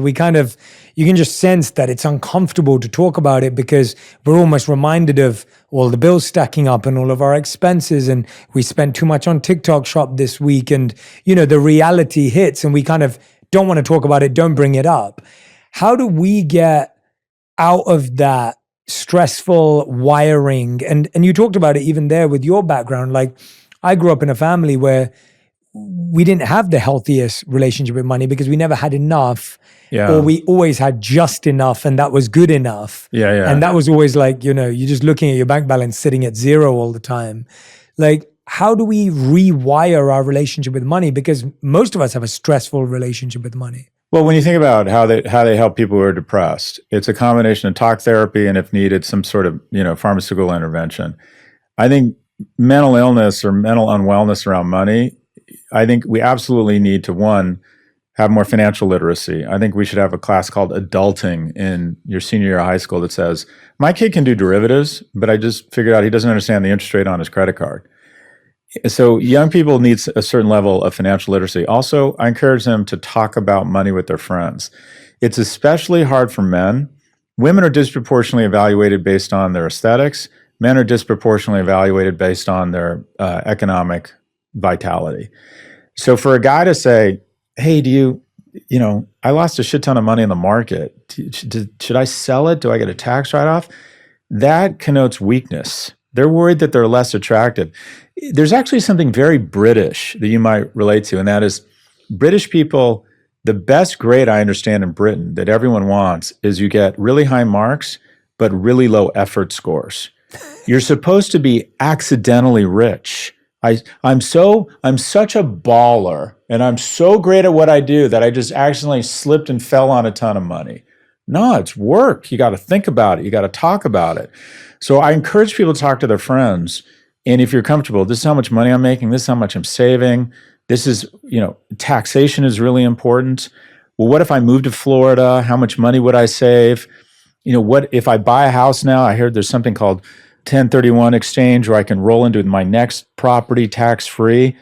people, you can just sense that it's uncomfortable to talk about it because we're almost reminded of all the bills stacking up and all of our expenses. And we spent too much on TikTok shop this week. And, the reality hits and we kind of don't want to talk about it, don't bring it up. How do we get out of that stressful wiring? And you talked about it even there with your background. Like, I grew up in a family where we didn't have the healthiest relationship with money because we never had enough, or we always had just enough, and that was good enough. And that was always like, you're just looking at your bank balance sitting at zero all the time. Like, how do we rewire our relationship with money? Because most of us have a stressful relationship with money. Well, when you think about how they help people who are depressed, it's a combination of talk therapy and, if needed, some sort of pharmaceutical intervention. I think mental illness or mental unwellness around money, I think we absolutely need to, one, have more financial literacy. I think we should have a class called Adulting in your senior year of high school that says, my kid can do derivatives, but I just figured out he doesn't understand the interest rate on his credit card. So young people need a certain level of financial literacy. Also, I encourage them to talk about money with their friends. It's especially hard for men. Women are disproportionately evaluated based on their aesthetics. Men are disproportionately evaluated based on their economic vitality. So for a guy to say, hey, I lost a shit ton of money in the market. Should I sell it? Do I get a tax write-off? That connotes weakness. They're worried that they're less attractive. There's actually something very British that you might relate to, and that is British people, the best grade I understand in Britain that everyone wants is you get really high marks, but really low effort scores. You're supposed to be accidentally rich. I'm such a baller, and I'm so great at what I do that I just accidentally slipped and fell on a ton of money. No, it's work. You got to think about it. You got to talk about it. So I encourage people to talk to their friends. And if you're comfortable, this is how much money I'm making. This is how much I'm saving. This is, taxation is really important. Well, what if I moved to Florida? How much money would I save? What if I buy a house now? I heard there's something called 1031 exchange where I can roll into my next property tax-free.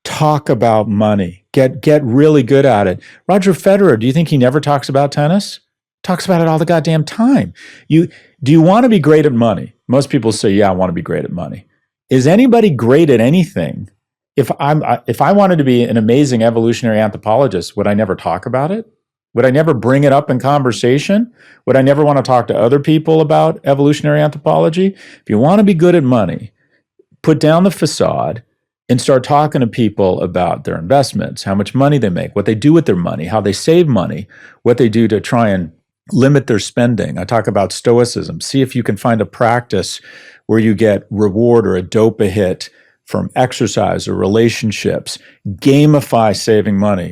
Talk about money. Get really good at it. Roger Federer, do you think he never talks about tennis? Talks about it all the goddamn time. Do you want to be great at money? Most people say, yeah, I want to be great at money. Is anybody great at anything? If I wanted to be an amazing evolutionary anthropologist, would I never talk about it? Would I never bring it up in conversation? Would I never want to talk to other people about evolutionary anthropology? If you want to be good at money, put down the facade and start talking to people about their investments, how much money they make, what they do with their money, how they save money, what they do to try and limit their spending. I talk about stoicism. See if you can find a practice where you get reward or a dopa hit from exercise or relationships. Gamify saving money.